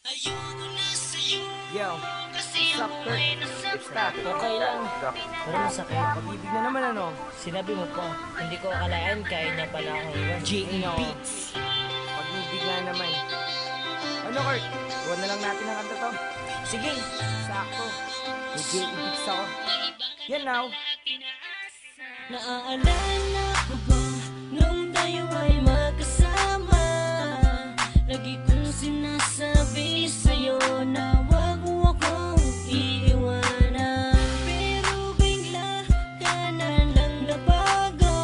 Yo, sup, Kurt? It's that. Okay lang, pero masakit. Pag-ibig na naman ano? Sinabi mo pa, hindi ko akalain kaya niya pala akong iwan. J.A. Beats. Pag-ibig nga naman. Ano, Kurt? Huwag na lang natin ang kanta to. Sige, Sakto. May J.A. Beats ako. Yan now. naaalala ko ba nung tayo ay magkasama? Lagi kong sinasabi sa'yo na wag mo akong iiwanan. Pero bigla ka na lang nabago.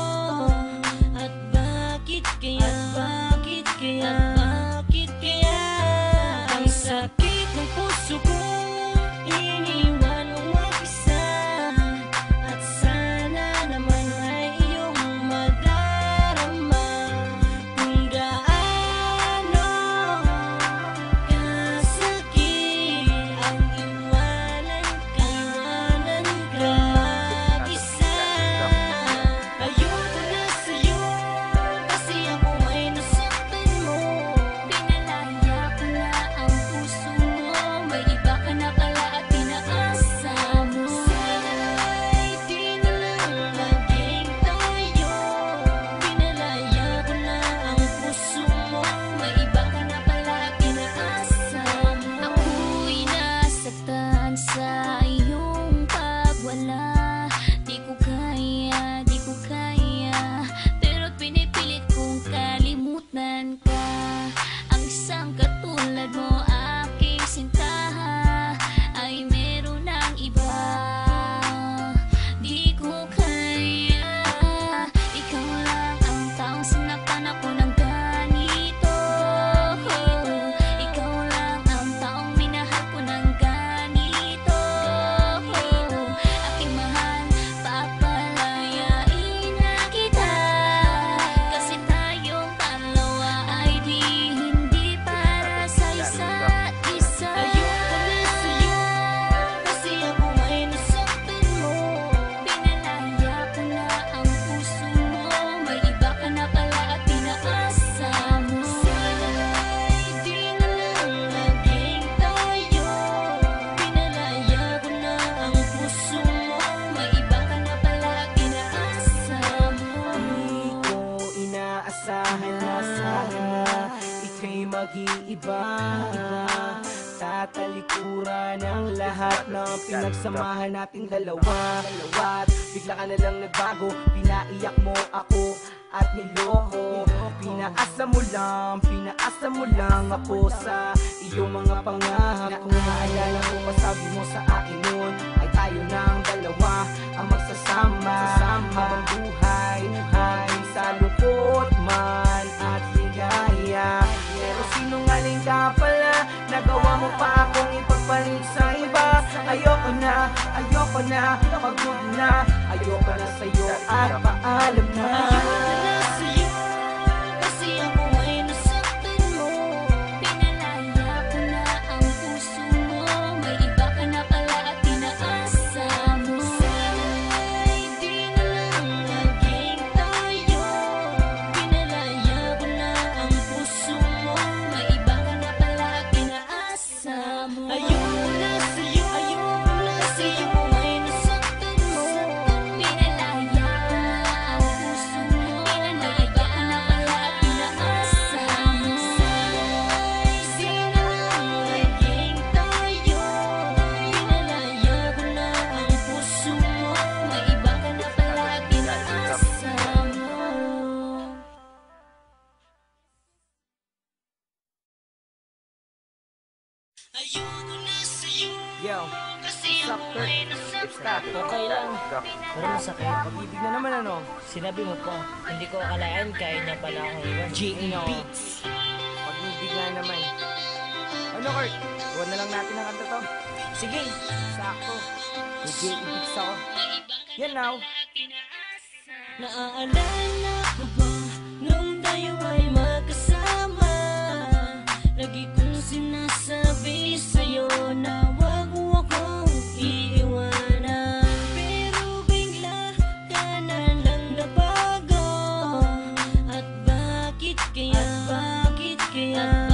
At bakit kaya? Bakit kaya? Bakit kaya? Ang sakit ng puso ko, iniwan mo mag-isa. At sana naman ay iyong madarama kung gaano kasakit ang iwanan ka mag-isa. Ayoko na sa'yo kasi ako ay nasaktan mo. Pinalaya ko na ang puso mo, may iba ka na pala at pinaasa mo. Sana'y di na lang laging tayo. Pinalaya ko na ang puso mo, may iba ka na pala at pinaasa mo. Ako'y nasaktan sa iyong pagwala. Di ko kaya, di ko kaya, pero't pinipilit kong kalimutan ka. Ang isang katulad mo, aking sinta, ay meron ng iba. Di ko kaya, ikaw lang ang taong sinaktan ako ng ganito. Ikaw lang ang taong minahal ko ng ganito. Aking mahal, papalayain na kita, kasi tayong dalawa ay hindi para sa isa't isa. Ayoko na sa'yo kasi ako ay nasaktan mo. Pinalaya ko na ang puso mo, may iba ka na pala at pinaasa mo. Sana'y di na lang laging tayo. Pinalaya ko na ang puso mo, may iba ka na pala at pinaasa mo. Di ko inaasahan na ika'y mag-iiba. Tatalikuran ang lahat ng pinagsamahan nating dalawa. At bigla ka na lang nagbago, pinaiyak mo ako at niloko. Pinaasa mo lang ako sa iyong mga pangako. Naalala ko pa sabi mo sa akin noon ay tayo ng dalawa ang magsasama habang buhay sa lungkot man at ligaya. Pero sinungaling ka pala, nagawa mo pa akong ipagpalit sa iba. Ayoko na, pagod na, ayoko na sa'yo at paalam na. Ayoko na sa'yo kasi ako ay nasaktan mo. Pinalaya ko na ang puso mo, may iba ka na pala at pinaasa mo. Sana'y di na lang laging tayo. Pinalaya ko na ang puso mo, may iba ka na pala at pinaasa mo. Ayoko na sa'yo kasi ako ay nasaktan mo. Pinalaya ko na ang puso mo, may iba ka na pala at pinaasa mo. Sana'y di na lang laging tayo. Pinalaya ko na ang puso mo, may iba ka na pala at pinaasa mo. Ayoko na sa'yo Yo, kasi sup, ako Kurt? ay It's that. Okay lang, pero masakit. Pag-ibig na naman ano? Sinabi mo pa, hindi ko akalain kaya niya pala akong iwan. J.A. Beats. Pag-ibig nga naman. Ano, Kurt? Huwag na lang natin ang kanta to. Sige, Sakto. May J.A. Beats ako. Yan now. naaalala ko ba nung tayo ay magkasama? Lagi kong sinasabi sa'yo na wag mo akong iiwanan. Pero bigla ka na lang nabago. At bakit kaya? Bakit kaya?